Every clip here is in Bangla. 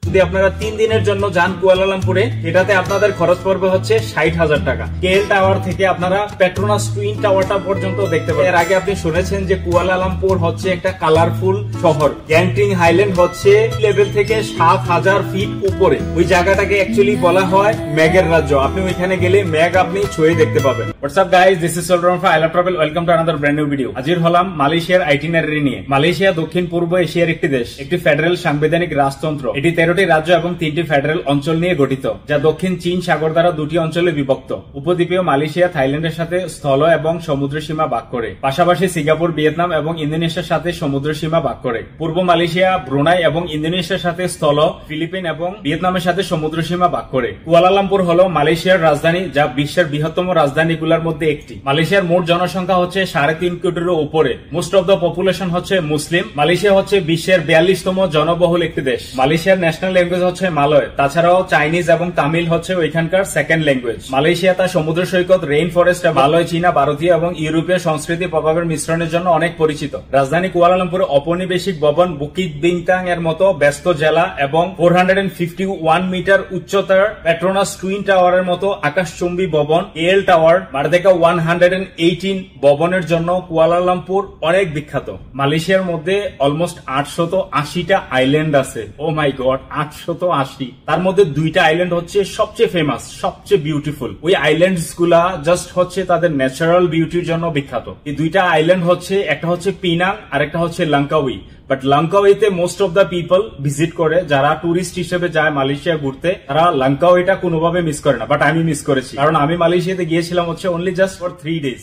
যদি আপনারা 3 দিনের জন্য যান কুয়ালালামপুরে, এটাতে আপনাদের খরচ পড়বে হচ্ছে 60,000 টাকা। কেএল টাওয়ার থেকে আপনারা পেট্রোনাস টুইন টাওয়ারটা পর্যন্ত দেখতে পাবেন। এর আগে আপনি শুনেছেন যে কুয়ালালামপুর হচ্ছে একটা কালারফুল শহর। গ্যাংটিং হাইল্যান্ড হচ্ছে লেভেল থেকে 7,000 ফিট উপরে। ওই জায়গাটাকে অ্যাকচুয়ালি বলা হয় মেঘের রাজ্য। আপনি ওইখানে গেলে মেঘ আপনি ছুঁয়ে দেখতে পাবেন। হোয়াটসঅ্যাপ গাইস, দিস ইজ সোলরন for I love travel. Welcome to another brand new video. হাজির হলাম মালয়েশিয়ার আইটিনারি নিয়ে। মালয়েশিয়া দক্ষিণ পূর্ব এশিয়ার একটি দেশ, একটি ফেডারেল সাংবিধানিক রাজতন্ত্র। এটি 13টি রাজ্য এবং 3টি ফেডারেল অঞ্চল নিয়ে গঠিত, যা দক্ষিণ চীন সাগর দ্বারা 2টি অঞ্চলে বিভক্ত। উপদ্বীপীয় মালয়েশিয়া থাইল্যান্ডের সাথে স্থল এবং সমুদ্র সীমা ভাগ করে। পাশাপাশি সিঙ্গাপুর, ভিয়েতনাম এবং ইন্দোনেশিয়ার সাথে সমুদ্র সীমা ভাগ করে। পূর্ব মালয়েশিয়া ব্রুনাই এবং ইন্দোনেশিয়ার সাথে স্থল, ফিলিপিন এবং ভিয়েতনামের সাথে সমুদ্র সীমা ভাগ করে। কুয়ালালামপুর হলো মালয়েশিয়ার রাজধানী, যা বিশ্বের বৃহত্তম রাজধানীগুলোর মধ্যে একটি। মালয়েশিয়ার মোট জনসংখ্যা হচ্ছে 3.5 কোটির উপরে। মোস্ট অফ দ্য পপুলেশন হচ্ছে মুসলিম। মালয়েশিয়া হচ্ছে বিশ্বের 42তম জনবহুল একটি দেশ। মালয়েশিয়ার ন্যাশনাল ল্যাঙ্গুয়েজ হচ্ছে মালয়। তাছাড়াও চাইনিজ এবং তামিল হচ্ছে ওইখানকার সেকেন্ড ল্যাঙ্গুয়েজ। মালয়েশিয়া তার সমুদ্র সৈকত, রেইন ফরেস্ট, মালয়, চীনা, ভারতীয় এবং ইউরোপীয় সংস্কৃতি প্রভাবের মিশ্রণের জন্য অনেক পরিচিত। রাজধানী কুয়ালালামপুরে ঔপনিবেশিক ভবন, বুকিত বিংতাং এর মতো ব্যস্ত জেলা এবং 451 মিটার উচ্চতার পেট্রোনাস টুইন টাওয়ারের মতো আকাশচুম্বী ভবন, এল টাওয়ার, মারদেকা 118 ভবনের জন্য কুয়ালালামপুর অনেক বিখ্যাত। মালয়েশিয়ার মধ্যে অলমোস্ট 880টা আইল্যান্ড আছে। ও মাই গড, 880। তার মধ্যে 2টা আইল্যান্ড হচ্ছে সবচেয়ে ফেমাস, সবচেয়ে বিউটিফুল। ওই আইল্যান্ডস গুলা জাস্ট হচ্ছে তাদের ন্যাচারাল বিউটির জন্য বিখ্যাত। এই 2টা আইল্যান্ড হচ্ছে, একটা হচ্ছে পিনাং আর একটা হচ্ছে লাঙ্কাউই। বাট লাঙ্কাউইতে most of the people visit করে, যারা টুরিস্ট হিসেবে যায় মালয়েশিয়া ঘুরতে, তারা লাঙ্কাউইটা কোনোভাবে মিস করে না। বাট আমি মিস করেছি, কারণ আমি মালয়েশিয়াতে গিয়েছিলাম হচ্ছে only just for 3 days.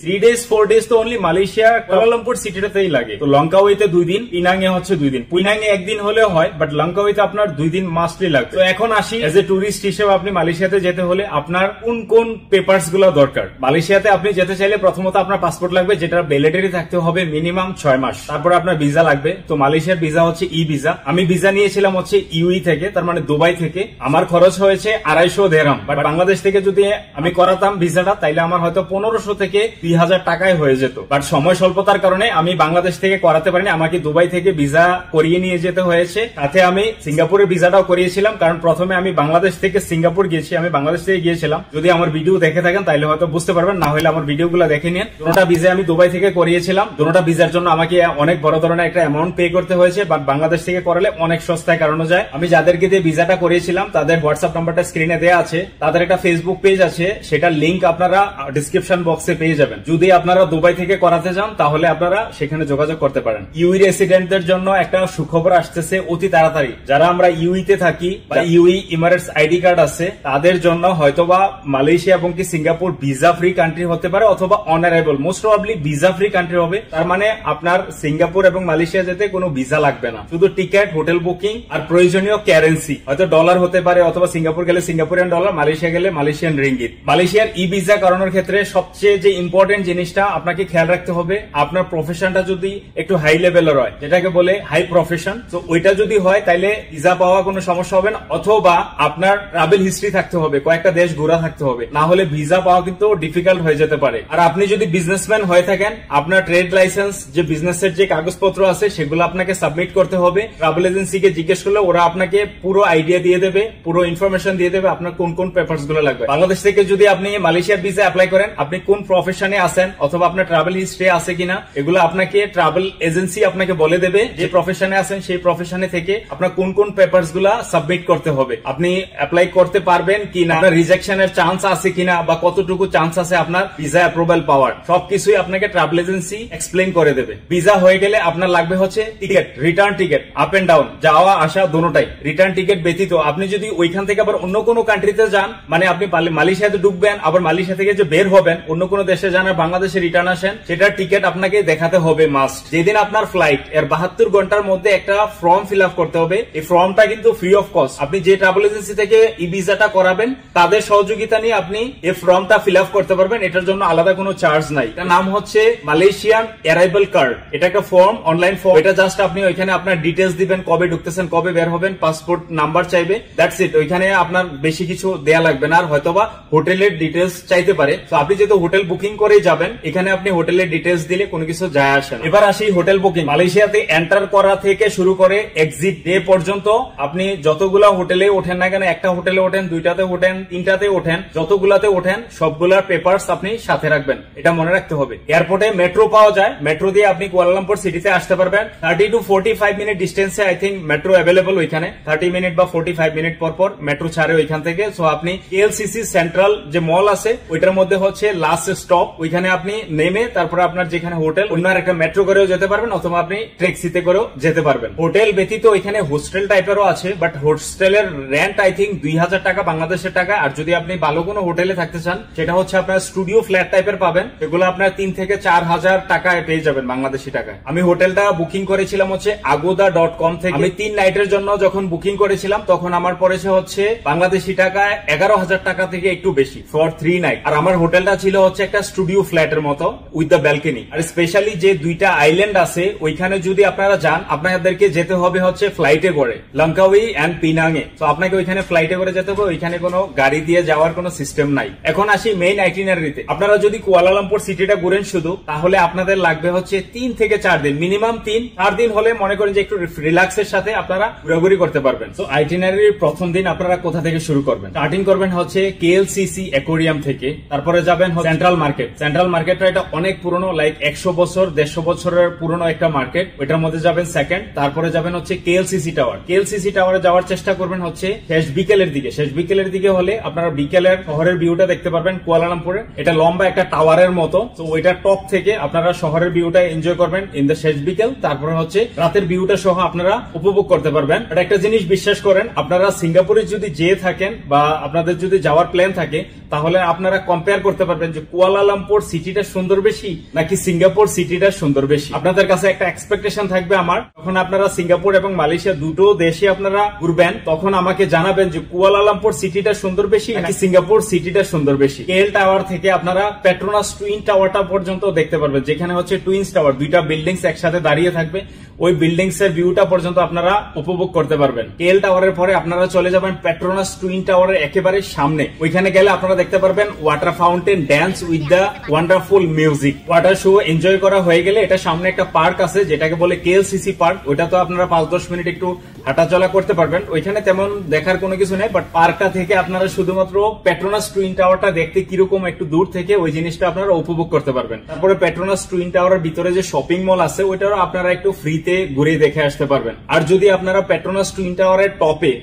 4 days তো অনলি মালয়েশিয়া কুয়ালালামপুর সিটিটাতেই লাগে। তো লাঙ্কাউইতে 2 দিন, পিনাং এ হচ্ছে 2 দিন। পিনাং এ 1 দিন হলেও হয়, বাট লাঙ্কাউইতে আপনার 2 দিন মাস্টলি লাগবে। তো এখন আসি, এজ এ টুরিস্ট হিসেবে আপনি মালয়েশিয়াতে যেতে হলে আপনার কোন কোন পেপারস গুলো দরকার। মালয়েশিয়াতে আপনি যেতে চাইলে প্রথমত আপনার পাসপোর্ট লাগবে, যেটা ভ্যালিডিটি থাকতে হবে মিনিমাম 6 মাস। তারপর আপনার ভিসা লাগবে। তো মালয়েশিয়ার ভিসা হচ্ছে ই ভিসা। আমি ভিসা নিয়েছিলাম হচ্ছে ইউই থেকে, তার মানে দুবাই থেকে। আমার খরচ হয়েছে 250 দিরহাম। বাট বাংলাদেশ থেকে যদি আমি করাতাম ভিসাটা, তাইলে আমার হয়তো 1500 থেকে 2000 টাকায় হয়ে যেত। বাট সময় স্বল্পতার কারণে আমি বাংলাদেশ থেকে করাতে পারিনি। আমাকে দুবাই থেকে ভিসা করিয়ে নিয়ে যেতে হয়েছে। সাথে আমি সিঙ্গাপুরের ভিসাটাও করিয়েছিলাম, কারণ প্রথমে আমি বাংলাদেশ থেকে সিঙ্গাপুর গিয়েছি। আমি বাংলাদেশ থেকে গিয়েছিলাম। যদি আমার ভিডিও দেখে থাকেন তাহলে হয়তো বুঝতে পারবেন, না হলে আমার ভিডিওগুলো দেখে নিন। দুটোটা ভিসা আমি দুবাই থেকে করিয়েছিলাম। দুটোটা ভিসার জন্য আমাকে অনেক বড় ধরনের একটা অ্যামাউন্ট পে করতে হয়েছে। বাট বাংলাদেশ থেকে করালে অনেক সস্তায় কারণে যায়। আমি যাদেরকে দিয়ে ভিসাটা করিয়েছিলাম তাদের হোয়াটসঅ্যাপ নাম্বারটা স্ক্রিনে দেওয়া আছে। তাদের একটা ফেসবুক পেজ আছে, সেটার লিঙ্ক আপনারা ডিসক্রিপশন বক্সে পেয়ে যাবেন। যদি আপনারা দুবাই থেকে করাতে চান তাহলে আপনারা সেখানে যোগাযোগ করতে পারেন। ইউই রেসিডেন্টদের জন্য একটা সুখবর আসতেছে অতি তাড়াতাড়ি। যারা আমরা ইউইতে থাকি বা ইউই ইমারেটস আইডি কার্ড আছে, তাদের জন্য হয়তোবা মালয়েশিয়া এবং কি সিঙ্গাপুর ভিসা ফ্রি কান্ট্রি হতে পারে, অথবা honourable. Most probably visa free country হবে। তার মানে আপনার সিঙ্গাপুর এবং মালয়েশিয়া যেতে কোনো ভিসা লাগবে না, শুধু টিকিট, হোটেল বুকিং আর প্রয়োজনীয় কারেন্সি, হয়তো ডলার হতে পারে, অথবা সিঙ্গাপুর গেলে সিঙ্গাপুরিয়ান ডলার, মালয়েশিয়া গেলে মালয়েশিয়ান রিঙ্গিত। মালয়েশিয়ার ই ভিসা করানোর ক্ষেত্রে সবচেয়ে যে ইম্পর্টেন্ট জিনিসটা আপনাকে খেয়াল রাখতে হবে, আপনার প্রফেশনটা যদি একটু হাই লেভেলের হয়, যেটাকে বলে হাই প্রফেশন, তো ওইটা যদি হয় তাহলে ভিসা পাওয়া কোনো সমস্যা হবে না। অথবা আপনার ট্রাভেল হিস্ট্রি থাকতে হবে, কয়েকটা দেশ ঘোরা থাকতে হবে, না হলে ভিসা পাওয়া কিন্তু ডিফিকাল্ট হয়ে যেতে পারে। আর আপনি যদি বিজনেসম্যান হয়ে থাকেন, আপনার ট্রেড লাইসেন্স, যে বিজনেসের যে কাগজপত্র আছে, সেগুলো আপনাকে সাবমিট করতে হবে। ট্রাভেল এজেন্সিকে জিজ্ঞেস করলে ওরা আপনাকে পুরো আইডিয়া দিয়ে দেবে, পুরো ইনফরমেশন দিয়ে দেবে আপনার কোন কোন পেপারস গুলো লাগবে। বাংলাদেশ থেকে যদি আপনি মালয়েশিয়ার ভিসা অ্যাপ্লাই করেন, আপনি কোন প্রফেশনে আছেন অথবা আপনার ট্রাভেল হিস্ট্রি আছে কিনা, এগুলো আপনাকে ট্রাভেল এজেন্সি আপনাকে বলে দেবে। যে প্রফেশনে আছেন সেই প্রফেশনে থেকে আপনার কোন কোন পেপারস গুলা সাবমিট করতে হবে, আপনি অ্যাপ্লাই করতে পারবেন কিনা, আপনার রিজেকশনের চান্স আছে কিনা, বা কতটুকু চান্স আছে আপনার ভিসা অ্যাপ্রুভাল পাওয়ার, সবকিছুই আপনাকে ট্রাভেল এজেন্সি এক্সপ্লেন করে দেবে। ভিসা হয়ে গেলে আপনার লাগবে হচ্ছে ticket, return ticket, up and down, যাওয়া আসা দুটোটাই। রিটার্ন টিকিট ব্যতীত আপনি যদি ওইখান থেকে আবার অন্য কোনো কান্ট্রিতে যান, মানে আপনি মালয়েশিয়াতে ঢুকবেন, আবার মালয়েশিয়া থেকে যে বের হবেন, অন্য কোনো দেশে যান আর বাংলাদেশে রিটার্ন আসেন, সেটার টিকিট আপনাকে দেখাতে হবে মাস্ট। যেদিন আপনার ফ্লাইট, এর 72 ঘন্টার মধ্যে একটা ফর্ম ফিল আপ করতে হবে। এই ফর্মটা কিন্তু ফ্রি অফ কস্ট। আপনি যে ট্রাভেল এজেন্সি থেকে ই ভিসাটা করাবেন, তাদের সহযোগিতা নিয়ে আপনি এই ফর্মটা ফিল আপ করতে পারবেন। এটার জন্য আলাদা কোনো চার্জ নাই। এটার নাম হচ্ছে মালয়েশিয়ান অ্যারাইভাল কার্ড। এটা একটা ফর্ম, অনলাইন ফর্ম। এটা জাস্ট আপনি ওইখানে আপনার ডিটেলস দিবেন, কবে ঢুকতেছেন, কবে বের হবেন, পাসপোর্ট নাম্বার চাইবে, দ্যাটস ইট। ওইখানে আপনার বেশি কিছু দেয়া লাগবে না, আর হয়তোবা হোটেলের ডিটেলস চাইতে পারে। তো আপনি যেহেতু হোটেল বুকিং করেই যাবেন, এখানে আপনি হোটেলের ডিটেলস দিলে কোনো কিছু যায় আসে না। এবার আসি হোটেল বুকিং। মালয়েশিয়াতে এন্টার করা থেকে শুরু করে এক্সিট ডে পর্যন্ত আপনি যতগুলা হোটেলে ওঠেন না কেন, একটা হোটেলে ওঠেন, দুইটাতে ওঠেন, তিনটাতে ওঠেন, যতগুলাতে ওঠেন সবগুলার পেপারস আপনি সাথে রাখবেন, এটা মনে রাখতে হবে। এয়ারপোর্টে মেট্রো পাওয়া যায়, মেট্রো দিয়ে আপনি কুয়ালালামপুর সিটিতে আসতে পারবেন। 30 to 45 মিনিট ডিস্টেন্সে আই থিঙ্ক মেট্রো অ্যাভেলেবল ওইখানে। 30 মিনিট বা 45 মিনিট পর পর মেট্রো ছাড়ে ওইখান থেকে। সো আপনি কেএলসিসি সেন্ট্রাল যে মল আছে ওইটার মধ্যে হচ্ছে লাস্ট স্টপ, ওইখানে আপনি নেমে তারপরে আপনার যেখানে হোটেল, অন্য একটা মেট্রো করেও যেতে পারবেন অথবা আপনি ট্যাক্সিতে করেও যেতে পারবেন। হোটেল ব্যতীত ওইখানে হোস্টেল টাইপেরও আছে, বাট হোস্টেলের রেন্ট আই থিঙ্ক 2000 টাকা বাংলাদেশের টাকা। আর যদি আপনি ভালো কোনো হোটেলে থাকতে চান, সেটা হচ্ছে আপনার স্টুডিও ফ্ল্যাট টাইপের পাবেন, এগুলো আপনার 3 থেকে 4000 টাকায় পেয়ে যাবেন বাংলাদেশি টাকায়। আমি হোটেলটা বুকিং করেছিলাম হচ্ছে agoda.com থেকে। আমি 3 নাইটের জন্য যখন বুকিং করেছিলাম তখন আমার পড়েছে হচ্ছে বাংলাদেশি টাকায় 11,000 টাকা থেকে একটু বেশি ফর 3 নাইট। আর আমার হোটেলটা ছিল হচ্ছে একটা স্টুডিও ফ্ল্যাটের মতো উইথ দ্য ব্যালকনি। আর স্পেশালি যে 2টা আইল্যান্ড আছে ওইখানে যদি আপনারা যান, আপনাদেরকে যেতে হবে হচ্ছে ফ্লাইটে করে, লঙ্কাউই এন্ড পিনাঙে। তো আপনাকে ওইখানে ফ্লাইটে করে যেতে হবে, ওইখানে কোনো গাড়ি দিয়ে যাওয়ার কোনো সিস্টেম নাই। এখন আসি মেইন আইটিনারিতে। আপনারা যদি কুয়ালালামপুর সিটিটা ঘুরেন শুধু, তাহলে আপনাদের লাগবে হচ্ছে 3 থেকে 4 দিন, মিনিমাম 3-4 দিন হলে মনে করেন যে একটু রিল্যাক্সের সাথে আপনারা ঘোরাঘুরি করতে পারবেন। তো আইটিনারির প্রথম দিন আপনারা কোথা থেকে শুরু করবেন? স্টার্টিং করবেন হচ্ছে কেএলসিসি অ্যাকোয়ারিয়াম থেকে, তারপরে যাবেন সেন্ট্রাল মার্কেট। সেন্ট্রাল মার্কেটটা এটা অনেক পুরনো, লাইক 100 বছর 150 বছরের পুরনো একটা মার্কেট, ওইটার মধ্যে যাবেন সেকেন্ড। তারপরে যাবেন হচ্ছে কেএলসিসি টাওয়ার। কেএলসিসি টাওয়ারে যাওয়ার চেষ্টা করবেন হচ্ছে শেষ বিকেলের দিকে। শেষ বিকেলের দিকে হলে আপনারা বিকেলের শহরের ভিউটা দেখতে পারবেন কুয়ালালামপুরে। এটা লম্বা একটা টাওয়ারের মতো, তো ওইটার টপ থেকে আপনারা শহরের ভিউটা এনজয় করবেন ইন দ্য শেষ বিকেল। তারপরে হচ্ছে রাতের ভিউটা সহ আপনারা উপভোগ করতে পারবেন। আর একটা জিনিস বিশ্বাস করেন, আপনারা সিঙ্গাপুরে যদি যেয়ে থাকেন বা আপনাদের যদি যাওয়ার প্ল্যান থাকে, তাহলে আপনারা কম্পেয়ার করতে পারবেন যে কুয়ালালামপুর সিটিটা সুন্দর বেশি নাকি সিঙ্গাপুর সিটিটা সুন্দর বেশি। আপনাদের কাছে একটা এক্সপেকটেশন থাকবে আমার, যখন আপনারা সিঙ্গাপুর এবং মালয়েশিয়া দুটো দেশে আপনারা ঘুরবেন, তখন আমাকে জানাবেন যে কুয়ালালামপুর সিটিটা সুন্দর বেশি নাকি সিঙ্গাপুর সিটিটা সুন্দর বেশি। কেএল টাওয়ার থেকে আপনারা পেট্রোনাস টুইন টাওয়ারটা পর্যন্ত দেখতে পারবেন, যেখানে হচ্ছে টুইন্স টাওয়ার, 2টা বিল্ডিংস একসাথে দাঁড়িয়ে থাকবে, ওই বিল্ডিংস এর ভিউটা পর্যন্ত আপনারা উপভোগ করতে পারবেন। কেএল টাওয়ারের পরে আপনারা চলে যাবেন পেট্রোনাস টুইন টাওয়ারের একেবারে সামনে। ওইখানে গেলে আপনারা দেখতে পারবেন water fountain dance with the wonderful music. Water show enjoy করা হয়ে গেলে এটা সামনে একটা পার্ক আছে যেটাকে বলে কেএলসিসি পার্ক। ওইটা তো আপনারা 5-10 মিনিট একটু হাঁটাচলা করতে পারবেন, ওইখানে তেমন দেখার কোনো কিছু নেই, বাট পার্কটা থেকে আপনারা শুধুমাত্র পেট্রোনাস টুইন টাওয়ারটা দেখতে কিরকম একটু দূর থেকে ওই জিনিসটা আপনারা উপভোগ করতে পারবেন। তারপরে পেট্রোনাস টুইন টাওয়ারের ভিতরে যে শপিং মল আছে ওইটারও আপনারা একটু ফ্রিতে ঘুরে দেখে আসতে পারবেন। আর যদি আপনারা পেট্রোনাস টুইন টাওয়ারের টপে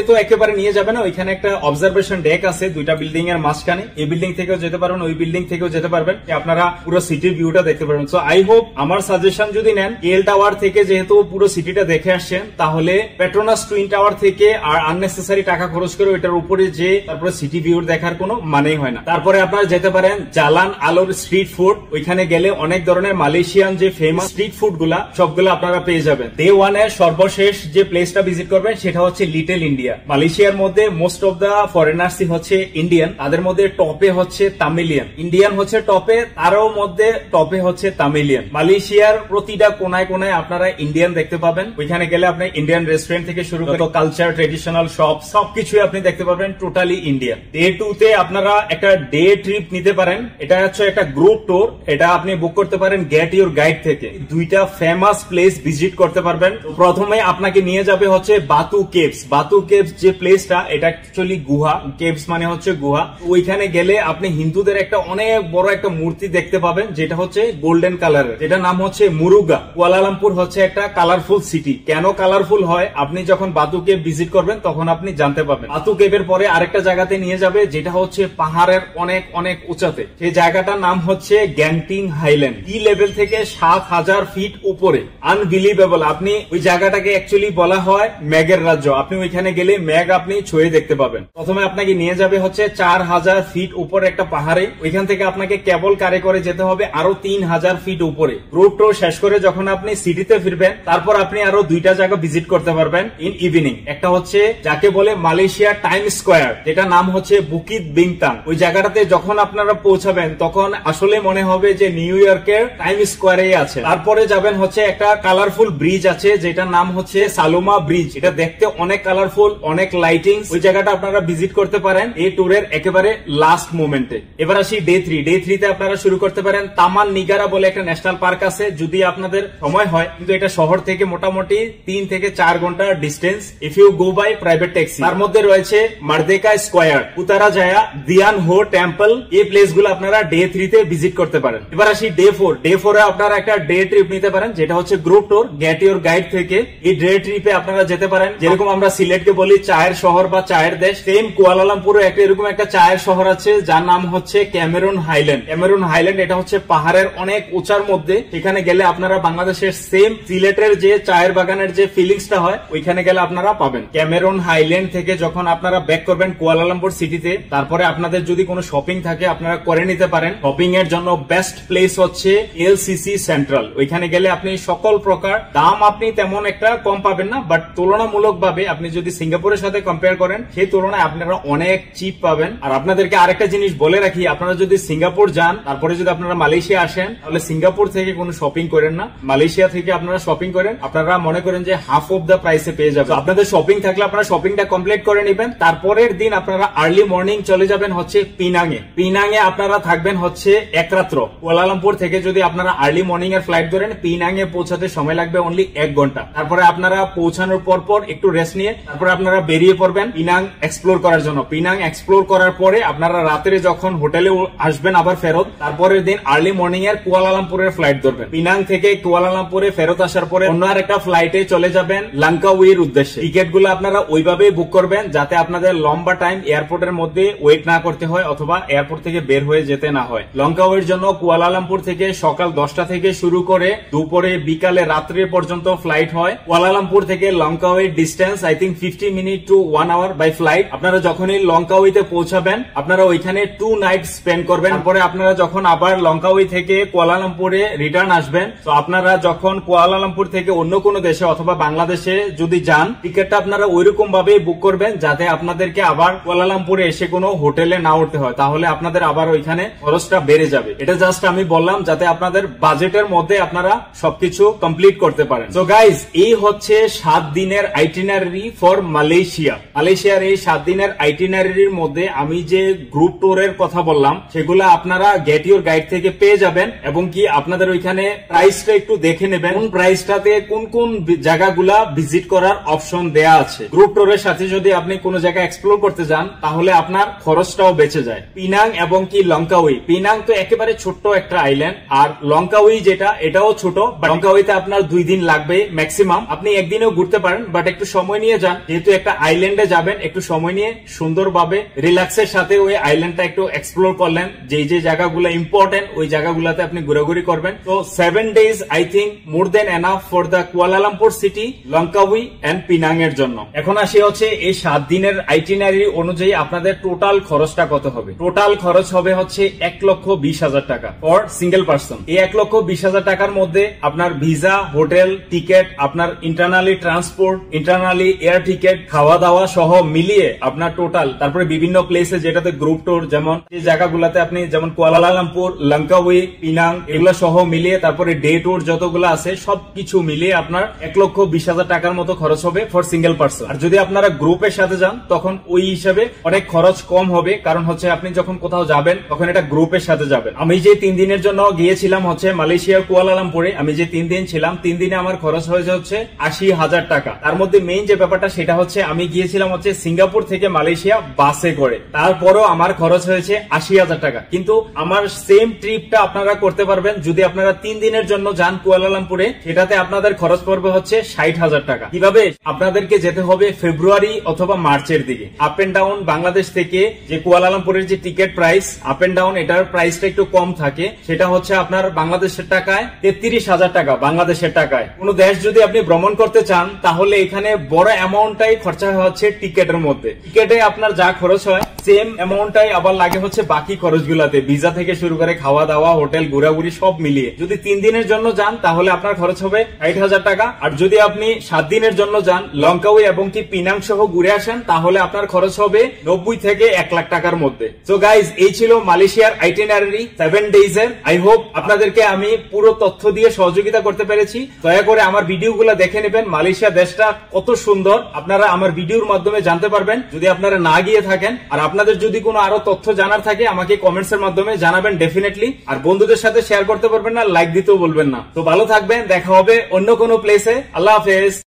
তো একেবারে নিয়ে যাবেন না, ওইখানে একটা অবজারভেশন ডেক আছে 2টা বিল্ডিং এর মাঝখানে। এই বিল্ডিং থেকেও যেতে পারবেন, ওই বিল্ডিং থেকেও যেতে পারবেন, আপনারা পুরো সিটির ভিউটা দেখতে পারবেন। সো আই হোপ আমার সাজেশন যদি নেন, কেএল টাওয়ার থেকে যেহেতু পুরো সিটিটা দেখে আসছেন, তাহলে পেট্রোনাস টুইন টাওয়ার থেকে আর আননেসেসারি টাকা খরচ করে ওইটার উপরে যে তারপরে সিটি ভিউ দেখার কোনো মানেই হয় না। তারপরে আপনারা যেতে পারেন জালান আলোর স্ট্রিট ফুড। ওইখানে গেলে অনেক ধরনের মালয়েশিয়ান যে ফেমাস স্ট্রিট ফুড গুলা সবগুলো আপনারা পেয়ে যাবেন। ডে 1 এর সর্বশেষ যে প্লেসটা ভিজিট করবেন সেটা হচ্ছে লিটল ইন্ডিয়া। মালয়েশিয়ার মধ্যে মোস্ট অফ দা ফরেনার্সই হচ্ছে ইন্ডিয়ান, তাদের মধ্যে টপে হচ্ছে তামিলিয়ান। ইন্ডিয়ান হচ্ছে টপে, তারও মধ্যে টপে হচ্ছে তামিলিয়ান। মালয়েশিয়ার প্রতিটা কোনায় কোনায় আপনারা ইন্ডিয়ান দেখতে পাবেন। ওইখানে গেলে আপনি ইন্ডিয়ান রেস্টুরেন্ট থেকে শুরু করে কালচার, ট্রেডিশনাল শপ সবকিছুই আপনি দেখতে পাবেন, টোটালি ইন্ডিয়ান। ডে 2 তে আপনারা একটা ডে ট্রিপ নিতে পারেন, এটা হচ্ছে একটা গ্রুপ ট্যুর। এটা আপনি বুক করতে পারেন গেট ইউর গাইড থেকে। 2টা ফেমাস প্লেস ভিজিট করতে পারবেন। প্রথমে আপনাকে নিয়ে যাবে হচ্ছে বাতু কেভস। বাতু কেভস যে প্লেসটা, এটা অ্যাকচুয়ালি গুহা, কেভস মানে হচ্ছে গুহা। ওইখানে গেলে আপনি হিন্দুদের একটা অনেক বড় একটা মূর্তি দেখতে পাবেন, যেটা হচ্ছে গোল্ডেন কালারের, যেটা নাম হচ্ছে মুরুগা। কুয়ালালামপুর হচ্ছে একটা কালারফুল সিটি। কেন কালারফুল হয়, আপনি যখন বাতু কেভ ভিজিট করবেন তখন আপনি জানতে পারবেন। বাতু কেভের পরে আরেকটা জায়গাতে নিয়ে যাবে, যেটা হচ্ছে পাহাড়ের অনেক অনেক উঁচাতে। সেই জায়গাটার নাম হচ্ছে গ্যাংটিং হাইল্যান্ড। ই লেভেল থেকে 7000 ফিট উপরে। আনবিলিভেবল। আপনি ওই জায়গাটাকে অ্যাকচুয়ালি বলা হয় মেঘের রাজ্য। আপনি ওইখানে গেলে মেঘ আপনি ছুঁয়ে দেখতে পাবেন। প্রথমে আপনাকে নিয়ে যাবে হচ্ছে 4000 ফিট উপরে একটা পাহাড়ে। ওইখান থেকে আপনাকে কেবল কারে করে যেতে হবে আরো 3000 ফিট উপরে। রুট ট্যুর শেষ করে যখন আপনি সিটিতে ফিরবেন, তারপর আপনি আরো 2টা জায়গা ভিজিট করতে পারবেন ইন ইভিনিং। একটা হচ্ছে যাকে বলে মালয়েশিয়া টাইম স্কোয়ার, যেটা নাম হচ্ছে বুকিত বিংতাং। ওই জায়গাটাতে যখন আপনারা পৌঁছাবেন তখন আসলে মনে হবে যে নিউ ইয়র্কের টাইম স্কোয়ারে আছে। তারপরে যাবেন হচ্ছে একটা কালারফুল ব্রিজ আছে যেটার নাম হচ্ছে সালোমা ব্রিজ। এটা দেখতে অনেক কালারফুল, অনেক লাইটিং। ওই জায়গাটা আপনারা ভিজিট করতে পারেন এই ট্যুরের একেবারে লাস্ট মোমেন্টে। এবার আসি ডে 3। ডে 3 তে আপনারা শুরু করতে পারেন তামান নিগারা বলে একটা ন্যাশনাল পার্ক আছে, যদি আপনাদের সময় হয়, কিন্তু এটা শহর থেকে মোটামুটি 3 থেকে 4 ঘন্টার distance if you go by private taxi. তার মধ্যে রয়েছে মার্দেকা স্কোয়ার, পুতারা জায়া, দিয়ান হো টেম্পল। এই প্লেস গুলো আপনারা ডে 3 তে ভিজিট করতে পারেন। এবার আসি ডে 4। ডে 4 এ আপনারা একটা ডে ট্রিপ নিতে পারেন যেটা হচ্ছে group tour get your guide থেকে। এই ডে ট্রিপে আপনারা যেতে পারেন, যেরকম আমরা সিলেটকে বলি চায়ের শহর বা চায়ের দেশ, সেম কুয়ালালামপুরে এরকম একটা চায়ের শহর আছে যার নাম হচ্ছে ক্যামেরুন হাইল্যান্ড। ক্যামেরুন হাইল্যান্ড এটা হচ্ছে পাহাড়ের অনেক উঁচার মধ্যে। সেখানে গেলে আপনারা বাংলাদেশের সেম সিলেটের যে চায়ের বাগানের যে ফিলিংসটা হয় ওইখানে গেলে আপনারা পাবেন। ক্যামেরুন হাইল্যান্ড থেকে যখন আপনারা ব্যাক করবেন কুয়ালালামপুর সিটিতে, তারপরে আপনাদের যদি কোনো শপিং থাকে আপনারা করে নিতে পারেন। শপিং এর জন্য বেস্ট প্লেস হচ্ছে এলসিসি সেন্ট্রাল। ওইখানে গেলে আপনি সকল প্রকার দাম আপনি তেমন একটা কম পাবেন না, বাট তুলনামূলক ভাবে আপনি যদি সিঙ্গাপুরের সাথে কম্পেয়ার করেন সেই তুলনায় আপনারা অনেক চিপ পাবেন। আর আপনাদেরকে আরেকটা জিনিস বলে রাখি, আপনারা যদি সিঙ্গাপুর যান তারপরে যদি আপনারা মালয়েশিয়া আসেন তাহলে সিঙ্গাপুর থেকে কোনো শপিং করেন না, মালয়েশিয়া থেকে আপনারা শপিং করেন, আপনারা মনে করেন যে হাফ অফ দ্য প্রাইসে পেয়ে যাবেন। আপনাদের শপিং থাকলে আপনারা শপিংটা কমপ্লিট করে নেবেন। তারপরের দিন আপনারা আর্লি মর্নিং চলে যাবেন হচ্ছে পিনাঙে। পিনাঙে আপনারা থাকবেন হচ্ছে এক রাত্র। কুয়ালালামপুর থেকে যদি আপনারা আর্লি মর্নিং এর ফ্লাইট ধরেন পিনাঙে পৌঁছাতে সময় লাগবে অনলি 1 ঘন্টা। তারপরে আপনারা পৌঁছানোর পর একটু রেস্ট নিয়ে তারপরে আপনারা বেরিয়ে পড়বেন পিনাং এক্সপ্লোর করার জন্য। পিনাং এক্সপ্লোর করার পরে আপনারা রাত্রে যখন হোটেলে আসবেন আবার ফেরত, তারপরের দিন আর্লি মর্নিং এর কুয়ালালামপুরের ফ্লাইট ধরবেন। পিনাং থেকে কুয়ালালামপুরে ফেরত আসার পরে অন্য আরেকটা ফ্লাইটে চলে যাবেন লাঙ্কাউইর উদ্দেশ্যে। টিকিট গুলো আপনারা ওইভাবেই বুক করবেন যাতে আপনাদের লম্বা টাইম এয়ারপোর্টের মধ্যে ওয়েট না করতে হয় অথবা এয়ারপোর্ট থেকে বের হয়ে যেতে না হয়। লঙ্কাউইর জন্য কুয়ালালামপুর থেকে সকাল 10টা থেকে শুরু করে দুপুরে বিকালে রাত্রে পর্যন্ত ফ্লাইট হয়। কুয়ালালামপুর থেকে লঙ্কাউইর distance I think 50 minute to 1 hour by flight. আপনারা যখনই লঙ্কাউইতে পৌঁছাবেন আপনারা ওইখানে 2 নাইট স্পেন্ড করবেন। তারপরে আপনারা যখন আবার লঙ্কাউই থেকে কুয়ালালামপুরে রিটার্ন আসবেন, তো আপনারা যখন কুয়ালালামপুর থেকে অন্য কোনো দেশে অথবা বাংলাদেশে যদি যান টিকিটটা আপনারা ওইরকম ভাবে বুক করবেন যাতে আপনাদেরকে আবার কুয়ালালামপুরে এসে কোনো হোটেলে না উঠতে হয়, তাহলে আপনাদের আবার ওইখানে খরচটা বেড়ে যাবে। এটা জাস্ট আমি বললাম যাতে আপনাদের বাজেটের মধ্যে আপনারা সবকিছু কমপ্লিট করতে পারেন। সো গাইজ, এই হচ্ছে 7 দিনের আইটিনারি ফর মালয়েশিয়া। মালয়েশিয়ার এই 7 দিনের আইটিনারির মধ্যে আমি যে গ্রুপ ট্যুরের কথা বললাম সেগুলো আপনারা গেট ইউর গাইড থেকে পেয়ে যাবেন, এবং কি আপনাদের ওইখানে প্রাইসটা একটু দেখে নেবেন কোন প্রাইসটাতে কোন কোন জায়গাগুলা ভিজিট করার অপশন দেয়া আছে। গ্রুপ ট্যুরের সাথে যদি আপনি কোন জায়গা এক্সপ্লোর করতে যান তাহলে আপনার খরচটাও বেঁচে যায়। পিনাং এবং কি লঙ্কাউই, পিনাং তো একেবারে ছোট্ট একটা আইল্যান্ড, আর লঙ্কাউই যেটা এটাও ছোট। লঙ্কাউইতে আপনার 2 দিন লাগবে ম্যাক্সিমাম। আপনি একদিনেও ঘুরতে পারেন, বাট একটু সময় নিয়ে যান, যেহেতু একটা আইল্যান্ডে যাবেন একটু সময় নিয়ে সুন্দরভাবে রিল্যাক্সের সাথে ওই আইল্যান্ডটা একটু এক্সপ্লোর করলেন। যে জায়গাগুলো ইম্পর্টেন্ট ওই জায়গাগুলোতে আপনি ঘোরাঘুরি করবেন। তো 7 days I think more than enough for the Kuala Lumpur city, Langkawi and Penang এর জন্য। এখন আসি হচ্ছে এই 7 দিনের আইটিনারি অনুযায়ী আপনাদের টোটাল খরচটা কত হবে। টোটাল খরচ হবে হচ্ছে 1,20,000 টাকা ফর সিঙ্গেল পার্সন। এই 1,20,000 টাকার মধ্যে আপনার ভিসা, হোটেল, টিকেট, আপনার internally transport, internally air ticket, খাওয়া দাওয়া সহ মিলিয়ে আপনার টোটাল, তারপরে বিভিন্ন প্লেসে যেটাতে গ্রুপ ট্যুর, যেমন এই জায়গাগুলোতে আপনি যেমন কুয়ালালামপুর, লঙ্কাউই, পিনাং এগুলো সহ মিলিয়ে, তারপরে ডে ট্যুর যতগুলো আছে সবকিছু মিলিয়ে আপনার 1,20,000 টাকার মতো খরচ হবে ফর সিঙ্গেল পার্সন। আর যদি আপনারা গ্রুপের সাথে যান তখন ওই হিসাবে অনেক খরচ কম হবে, কারণ হচ্ছে আপনি যখন কোথাও যাবেন তখন এটা গ্রুপের সাথে যাবেন। আমি যে 3 দিনের জন্য গিয়েছিলাম হচ্ছে মালয়েশিয়ার কুয়ালালামপুরে, আমি যে 3 দিন ছিলাম 3 দিনে আমার খরচ হয়েছে হচ্ছে 80,000 টাকা। তার মধ্যে মেইন যে ব্যাপারটা সেটা হচ্ছে আমি গিয়েছিলাম হচ্ছে সিঙ্গাপুর থেকে মালয়েশিয়া বাসে করে, তারপরও আমার খরচ হয়েছে 80,000 টাকা। কিন্তু আমার সেম ট্রিপটা আপনারা করতে পারবেন যদি আপনারা 3 দিনের জন্য যান কুয়ালালামপুরে, সেটাতে আপনাদের খরচ পড়বে হচ্ছে 60,000 টাকা। কিভাবে? আপনাদেরকে যেতে হবে ফেব্রুয়ারি অথবা মার্চের দিকে। আপ এন্ড ডাউন বাংলাদেশ থেকে যে কুয়ালালামপুরের যে ticket price up and down, এটার প্রাইসটা একটু কম থাকে। সেটা হচ্ছে আপনার বাংলাদেশের টাকায় 33,000 টাকা। বাংলাদেশের টাকায় কোনো দেশ যদি আপনি ভ্রমণ করতে চান তাহলে এখানে বড় অ্যামাউন্টটাই খরচা হচ্ছে টিকেটের মধ্যে। টিকেটে আপনার যা খরচ হয় সেম অ্যামাউন্টটাই আবার লাগে হচ্ছে বাকি খরচগুলাতে, ভিসা থেকে শুরু করে খাওয়া দাওয়া, হোটেল, ঘোরাঘুরি সব মিলিয়ে। যদি 3 দিনের জন্য যান তাহলে আপনার খরচ হবে 60,000 টাকা। আর যদি আপনি 7 দিনের জন্য যান, লঙ্কাউই এবং কি পিনাং সহ ঘুরে আসেন, তাহলে আপনার খরচ হবে 90 থেকে 1 লাখ টাকার মধ্যে। তো গাইজ, এই ছিল মালয়েশিয়ার আইটিনারি 7 days এর। আই হোপ আপনাদেরকে আমি পুরো তথ্য দিয়ে সহযোগিতা করতে পেরেছি। দয়া করে আমার ভিডিওগুলো দেখে নেবেন। মালয়েশিয়া দেশটা কত সুন্দর আপনারা আমার ভিডিওর মাধ্যমে জানতে পারবেন যদি আপনারা না গিয়ে থাকেন। আর আপনাদের যদি কোনো আরো তথ্য জানার থাকে আমাকে কমেন্টস এর মাধ্যমে জানাবেন ডেফিনেটলি। আর বন্ধুদের সাথে শেয়ার করতে পারবেন না, লাইক দিতেও বলবেন না। তো ভালো থাকবেন, দেখা হবে অন্য কোনো প্লেসে। আল্লাহ হাফেজ।